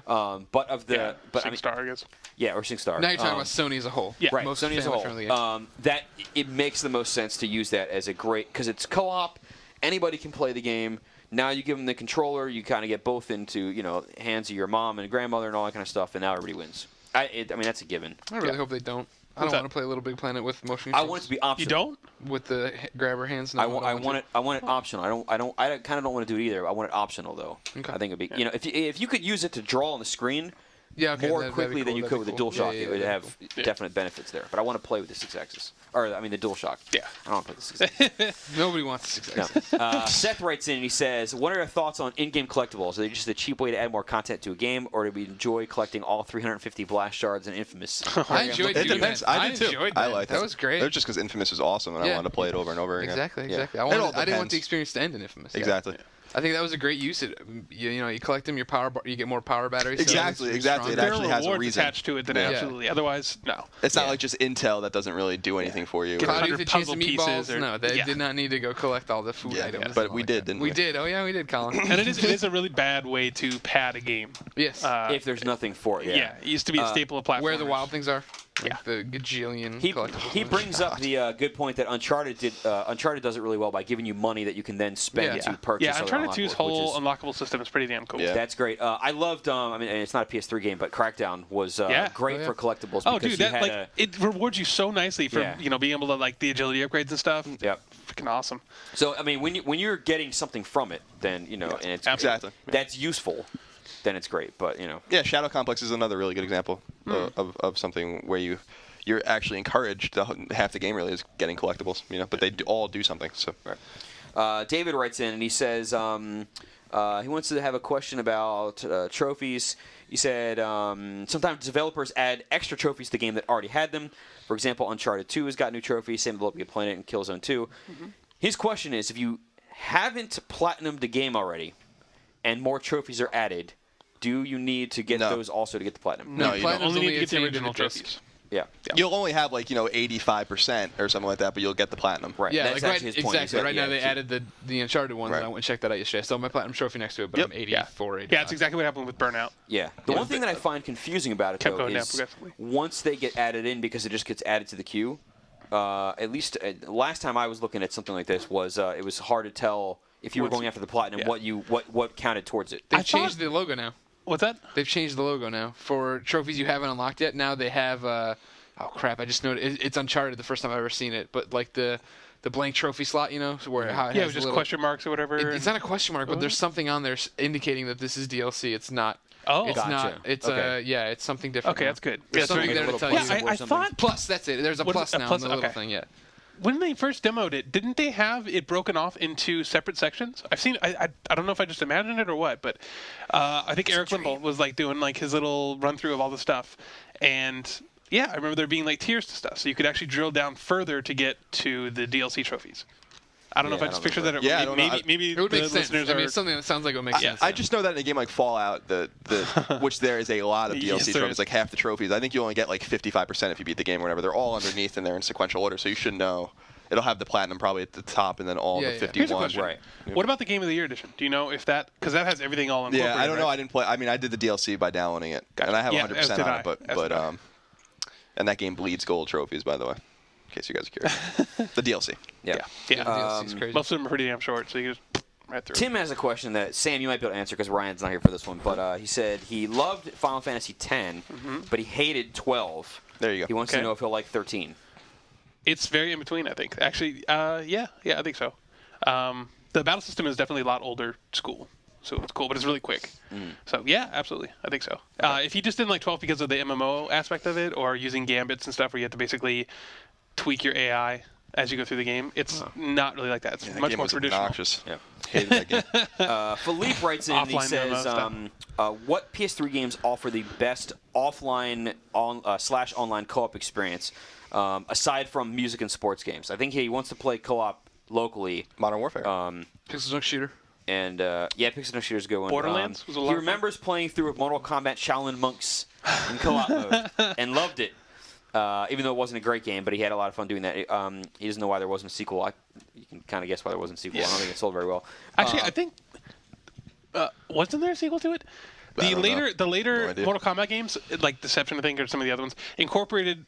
But of the, SingStar, I guess. yeah, or SingStar. Now you're talking about Sony as a whole. Yeah. Right, Most Sony as a family-friendly whole. games. That it makes the most sense to use that as a great because it's co-op. Anybody can play the game. Now you give them the controller. You kind of get both into hands of your mom and grandmother and all that kind of stuff, and now everybody wins. I mean that's a given. I really hope they don't. I don't that? want to play Little Big Planet with motion I controls. want it to be optional. You don't? With the grabber hands. No, I want it optional. I kind of don't want to do it either. I want it optional though. Okay. I think it'd be if you could use it to draw on the screen Yeah, okay, more that'd be quickly than cool, you that'd could be with the cool. DualShock, Yeah, it would that'd have be cool. definite benefits there. But I want to play with the 6-axis, or I mean the DualShock. Yeah. I don't want to play the 6-axis. Nobody wants to No. success. Seth writes in and he says, what are your thoughts on in-game collectibles? Are they just a cheap way to add more content to a game, or do we enjoy collecting all 350 blast shards in Infamous? I enjoyed It doing depends. that. I did too. enjoyed I that. liked That it. was great. It was just because Infamous was awesome, and I Yeah. wanted to play it over and over again. Exactly. Yeah. I It all didn't want depends. the experience to end in Infamous. Yeah. Exactly. I think that was a great use. You collect them, you get more power batteries. so Exactly, it's exactly. It stronger. There actually are has a rewards reason. attached to it than Yeah. absolutely. Otherwise, no. It's not like just intel that doesn't really do anything for you. Get Cloudy with 100 a chance of puzzle pieces meetballs. or- No, they yeah. did not need to go collect all the food Yeah, items. but and we all did, like that. didn't we? we? did. Oh yeah, we did, Colin. And it is a really bad way to pad a game. Yes. If there's nothing for it, Yeah, it used to be a staple of platformers. Where the wild things are. Yeah. Like the gajillion He collectibles. brings up the good point that Uncharted did. Uncharted does it really well by giving you money that you can then spend Yeah. to purchase. Yeah, other Uncharted 2's unlockables, whole which is- unlockable system is pretty damn cool. Yeah. That's great. I loved. I mean, and it's not a PS3 game, but Crackdown was Yeah. great Oh, yeah. for collectibles. Oh, because dude, you that had it rewards you so nicely for Yeah. being able to like the agility upgrades and stuff. Yep. Freaking awesome. So I mean, when you're getting something from it, then and it's Exactly. that's useful. Then it's great. But Yeah, Shadow Complex is another really good example of something where you're actually encouraged. Half the game really is getting collectibles, but they all do something. So David writes in and he says he wants to have a question about trophies. He said sometimes developers add extra trophies to the game that already had them. For example, Uncharted 2 has got new trophies. Same with Little Big Planet and Killzone 2. His question is, if you haven't platinumed the game already and more trophies are added, do you need to get No. those also to get the platinum? No, you don't. Platinum's Only need to get the attained original at a disc. trophies. Yeah. you'll only have 85% or something like that, but you'll get the platinum. Right. Yeah, That's like actually his point. exactly. He said, Right now yeah, they so- added the Uncharted ones, and Right. I went and checked that out yesterday. I still have my platinum trophy next to it, but Yep. I'm 84, 85. Yeah, that's exactly what happened with Burnout. Yeah. The one thing that I find confusing about it, Kept though, going down is progressively. once they get added in, because it just gets added to the queue, at least last time I was looking at something like this was it was hard to tell if you were What's- going after the platinum yeah. what counted towards it. They've I changed thought- the logo now. What's that? They've changed the logo now for trophies you haven't unlocked yet. Now they have. Oh crap! I just noticed it's Uncharted. The first time I've ever seen it, but like the blank trophy slot, so where how it Yeah, it has was the just little, question marks or whatever. It's not a question mark, but there's something on there indicating that this is DLC. It's not. Oh. it's Gotcha. not. It's Okay. it's something different. Okay, now. that's good. There's Yeah, something that's there very to tell good. you. Yeah, I thought Plus, that's it. There's a What is plus it? A now plus? in the little Okay. thing. Yeah. when they first demoed it, didn't they have it broken off into separate sections? I've seen. I don't know if I just imagined it or what, but I think Eric Wimble was doing his little run through of all the stuff, and yeah, I remember there being tiers to stuff, so you could actually drill down further to get to the DLC trophies. I don't know if Yeah, I I just don't pictured remember. that. Yeah, I don't know. Maybe It would the make sense. listeners I mean, are. it's something that sounds like it would make sense. I just know that in a game like Fallout, which there is a lot of DLC Yes, there trophies, is. like half the trophies. I think you only get 55% if you beat the game or whatever. They're all underneath and they're in sequential order, so you should know. It'll have the platinum probably at the top and then all Yeah, the yeah. 51. Here's a question. Right. What about the Game of the Year edition? Do you know if because that has everything all incorporated? Yeah, I don't know. right? I didn't play. I mean, I did the DLC by downloading it, Gotcha. and I have Yeah, 100% as did on I. it. As did I. And that game bleeds gold trophies, by the way, in case you guys are curious. The DLC. Yeah. Yeah. DLC's crazy. Most of them are pretty damn short, so you just right through. Tim has a question that Sam, you might be able to answer because Ryan's not here for this one. But he said he loved Final Fantasy X, but he hated 12. There you go. He wants to Okay. know if he'll like 13. It's very in between, I think. Actually, yeah, I think so. The battle system is definitely a lot older school, so it's cool, but it's really quick. So yeah, absolutely, I think so. If you just didn't like 12 because of the MMO aspect of it, or using gambits and stuff, where you have to basically tweak your AI as you go through the game, it's not really like that. It's That much game more was traditional. obnoxious. Yeah. Hated that game. Philippe writes in and he Offline says, demo what PS3 games offer the best offline slash online co-op experience aside from music and sports games? I think he wants to play co-op locally. Modern Warfare. Pixel Junk Shooter. And Pixel No Shooter's a good one. Borderlands was a lot He of fun. remembers playing through Mortal Kombat Shaolin Monks in co-op mode and loved it. Even though it wasn't a great game, but he had a lot of fun doing that. He doesn't know why there wasn't a sequel. You can kind of guess why there wasn't a sequel. I don't think it sold very well. Actually, I think wasn't there a sequel to it? I don't know. The No later idea. Mortal Kombat games, like Deception, I think, or some of the other ones, incorporated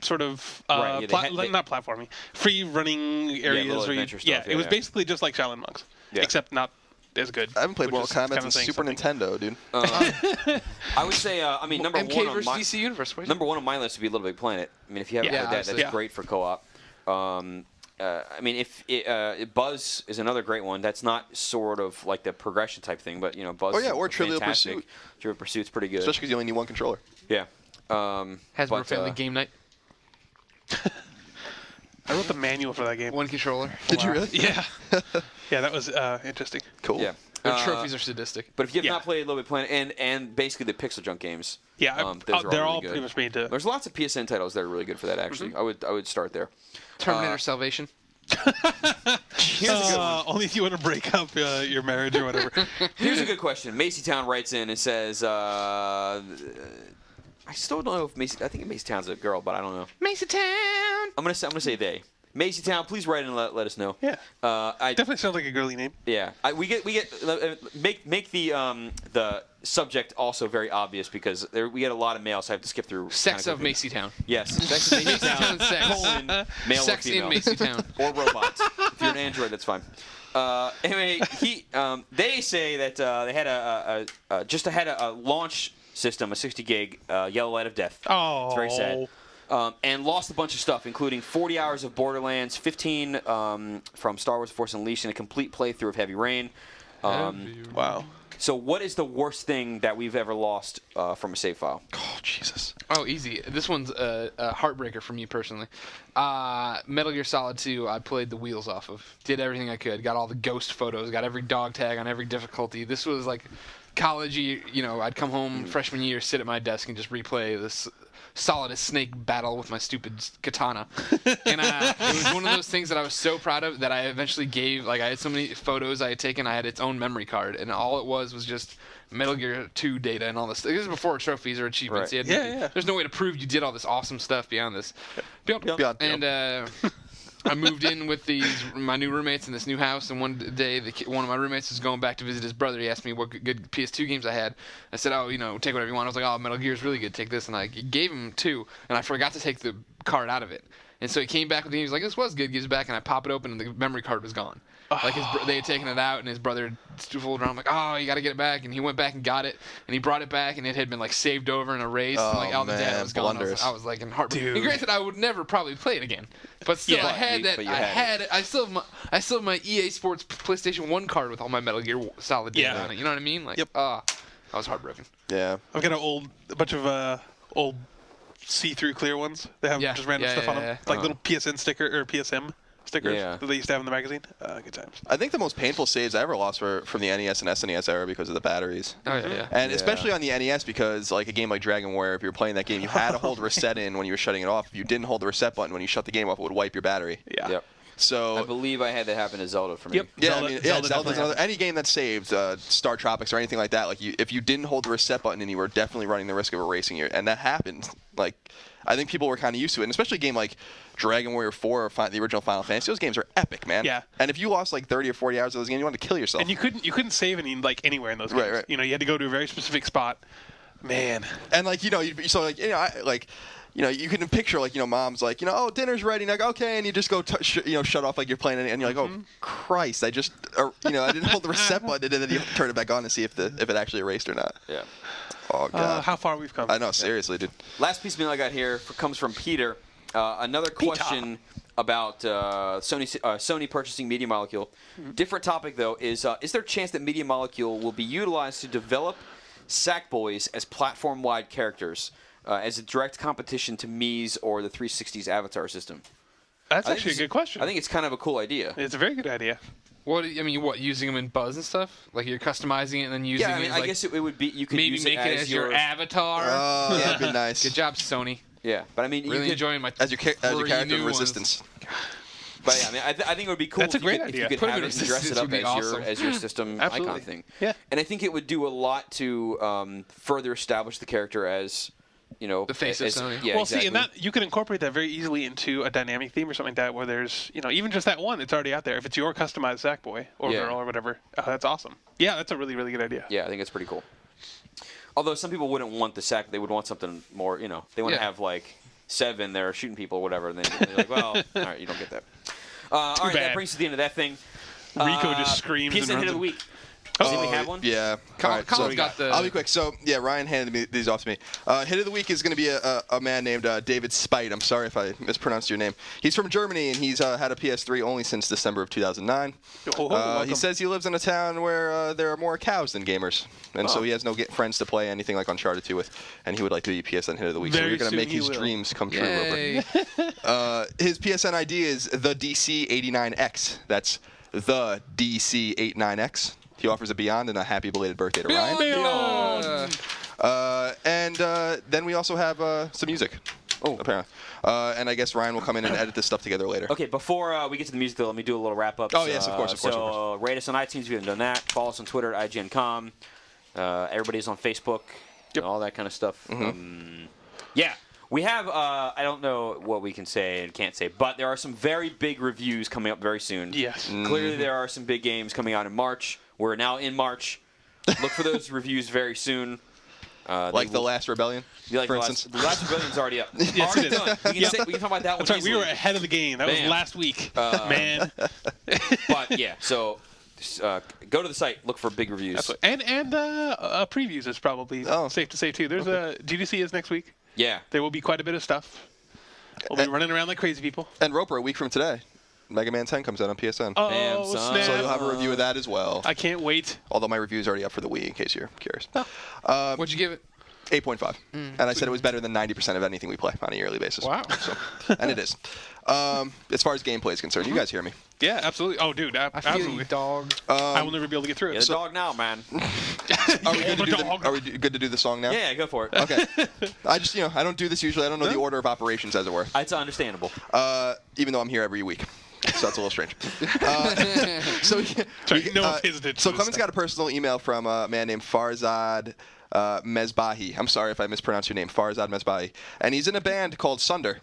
sort of Right, yeah, they not platforming, free running areas. little where you, adventure stuff, it was yeah. basically just like Shaolin Monks, Yeah. except not as good. I haven't played which Mortal is kind Kombat of since saying Super something. Nintendo, dude. I would say, number MK one on versus my DC Universe. What? number one on my list would be Little Big Planet. I mean, if you haven't Yeah, played that, obviously. that's Yeah. great for co-op. I mean, if Buzz is another great one. That's not sort of like the progression type thing, but Buzz. Oh, yeah, is or Trivial fantastic. Pursuit. Trivial Pursuit's pretty good. Especially because you only need one controller. Yeah. Hasbro but, Family Game Night. I wrote the manual for that game. One controller. Did you really? Yeah, yeah, that was interesting. Cool. Yeah. Their trophies are sadistic. But if you have Yeah. not played Little Big Planet and basically the Pixel Junk games, Yeah, those are they're really all good. pretty much made to. There's lots of PSN titles that are really good for that. Actually, I would start there. Terminator Salvation. Here's a good one. Only if you want to break up your marriage or whatever. Here's a good question. Macy Town writes in and says, I still don't know if Macy. I think Macy Town's a girl, but I don't know. Macy Town. I'm gonna say they. Macy Town, please write in and let us know. Yeah. I Definitely sounds like a girly name. Yeah. Make the subject also very obvious because we get a lot of mail, so I have to skip through. Sex of Macy Town. Yes. Sex of Macy Town. Sex. Colon, male Sex or female. in Macy Town. Or robots. If you're an android, that's fine. Anyway, they say that they had a launch system, a 60 gig yellow light of death. Oh. It's very sad. And lost a bunch of stuff, including 40 hours of Borderlands, 15 from Star Wars Force Unleashed, and a complete playthrough of Heavy Rain. Wow. So what is the worst thing that we've ever lost from a save file? Oh, Jesus. Oh, easy. This one's a heartbreaker for me personally. Metal Gear Solid 2, I played the wheels off of. Did everything I could. Got all the ghost photos. Got every dog tag on every difficulty. This was like college, I'd come home freshman year, sit at my desk, and just replay this Solid as Snake battle with my stupid katana. And it was one of those things that I was so proud of that I eventually gave, I had so many photos I had taken, I had its own memory card, and all it was just Metal Gear 2 data and all this. This is before trophies or achievements. Right. Yeah. There's no way to prove you did all this awesome stuff beyond this. And I moved in with my new roommates in this new house, and one day one of my roommates was going back to visit his brother. He asked me what good PS2 games I had. I said, take whatever you want. I was like, Metal Gear's really good. Take this. And I gave him 2, and I forgot to take the card out of it. And so he came back with it. He was like, this was good. Gives it back, and I pop it open, and the memory card was gone. They had taken it out, and his brother fooled around. I'm like, you got to get it back. And he went back and got it, and he brought it back, and it had been saved over and erased. And all the data was gone. I was in heartbreak. And granted, I would never probably play it again, but still, I had that. I still have my EA Sports PlayStation 1 card with all my Metal Gear Solid data on it. You know what I mean? I was heartbroken. Yeah. I've got a bunch of old see-through clear ones. They have just random stuff on them, little PSN sticker or PSM stickers that they used to have in the magazine. Good times. I think the most painful saves I ever lost were from the NES and SNES era because of the batteries. Oh, yeah. And especially on the NES because a game like Dragon Warrior, if you were playing that game, you had to hold reset in when you were shutting it off. If you didn't hold the reset button when you shut the game off, it would wipe your battery. Yeah. Yep. So I believe I had that happen to Zelda for me. Yep. Yeah, Zelda's another, any game that saved, Star Tropics or anything like that, if you didn't hold the reset button, and you were definitely running the risk of erasing it, and that happened. I think people were kind of used to it, and especially a game like Dragon Warrior 4 or the original Final Fantasy. Those games are epic, man. Yeah. And if you lost 30 or 40 hours of those games, you wanted to kill yourself. And you couldn't save any anywhere in those games. Right. You had to go to a very specific spot. Man. And you can picture mom's dinner's ready. And okay, and you just go shut off you're playing it, and you're like, oh Christ, I just I didn't hold the reset button, and then you turn it back on to see if it actually erased or not. Yeah. Oh God. How far we've come. I know, seriously, dude. Last piece of mail I got here comes from Peter. Another question about Sony purchasing Media Molecule. Different topic though is there a chance that Media Molecule will be utilized to develop Sackboys as platform-wide characters as a direct competition to Mii's or the 360's Avatar system? That's actually a good question. I think it's kind of a cool idea. It's a very good idea. What using them in Buzz and stuff? You're customizing it and then using it as I guess it would be you could maybe use make it as your avatar. Oh, that'd be nice. Good job, Sony. Yeah, but I mean, Really you could, enjoying my As your character in new ones. Resistance. But yeah, I mean, I think it would be cool That's a if you great could, idea. if you Put could him have in it and dress it Resistance up would be awesome. as your system Absolutely. icon thing. Yeah. And I think it would do a lot to further establish the character as the face of Sony. Yeah, Well, exactly. see, and that you can incorporate that very easily into a dynamic theme or something like that, where there's, even just that one, it's already out there. If it's your customized Sackboy or girl or whatever, that's awesome. Yeah, that's a really, really good idea. Yeah, I think it's pretty cool. Although some people wouldn't want the sack, they would want something more. They want to have 7 there shooting people or whatever, and they're like, well, all right, you don't get that. All right, bad. that brings us to the end of that thing. Rico just screams and PSN hit runs of the in. week. Does anybody have one? Yeah. Colin's got the. I'll be quick. So, Ryan handed these off to me. Hit of the week is going to be a man named David Spite. I'm sorry if I mispronounced your name. He's from Germany, and he's had a PS3 only since December of 2009. He says he lives in a town where there are more cows than gamers, and so he has no friends to play anything like Uncharted 2 with, and he would like to be PSN Hit of the Week. So Very you're going to soon make he his will. dreams come true, Yay. Wilbur. His PSN ID is the DC89X. That's the DC89X. He offers a Beyond and a happy belated birthday to Ryan. Beyond. And then we also have some music. Oh. apparently. And I guess Ryan will come in and edit this stuff together later. Okay, before we get to the music, though, let me do a little wrap-up. Oh, yes, of course. So, rate us on iTunes if you haven't done that. Follow us on Twitter at IGN.com. Everybody's on Facebook. Yep. All that kind of stuff. Yeah. We have, I don't know what we can say and can't say, but there are some very big reviews coming up very soon. Yes. Clearly, there are some big games coming out in March. We're now in March. Look for those reviews very soon. Like The Last Rebellion, for instance. The Last Rebellion's already up. Yes, already it is. done. We can talk about that one That's right. We easily. were ahead of the game. That Bam. was last week, man. But, yeah, so go to the site. Look for big reviews. Absolutely. And previews is probably safe to say, too. There's GDC is next week. Yeah. There will be quite a bit of stuff. We'll be running around like crazy people. And Roper, a week from today, Mega Man 10 comes out on PSN. Oh, Damn, son. snap. So you'll have a review of that as well. I can't wait. Although my review is already up for the Wii, in case you're curious. What'd you give it? 8.5. And I said it was better than 90% of anything we play on a yearly basis. Wow. So, and it is. As far as gameplay is concerned, you guys hear me. Yeah, absolutely. Oh, dude, I feel absolutely. you, dog. I will never be able to get through it. Get a dog now, man. Are we good to do the song now? Yeah, go for it. Okay. I just, I don't do this usually. I don't know the order of operations, as it were. It's understandable. Even though I'm here every week. So that's a little strange. Sorry, no one pays attention So to this Clements stuff. got a personal email from a man named Farzad Mesbahi. I'm sorry if I mispronounced your name, Farzad Mesbahi. And he's in a band called Sunder.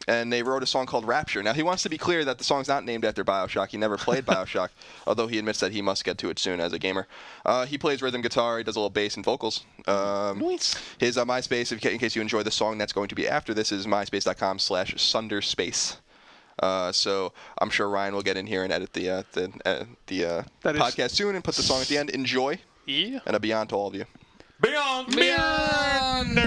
And they wrote a song called Rapture. Now, he wants to be clear that the song's not named after Bioshock. He never played Bioshock, although he admits that he must get to it soon as a gamer. He plays rhythm guitar. He does a little bass and vocals. Nice. His MySpace, in case you enjoy the song that's going to be after this, is myspace.com/sunderspace. So I'm sure Ryan will get in here and edit the podcast soon and put the song at the end. Enjoy. Yeah. And a beyond to all of you. Beyond! Beyond.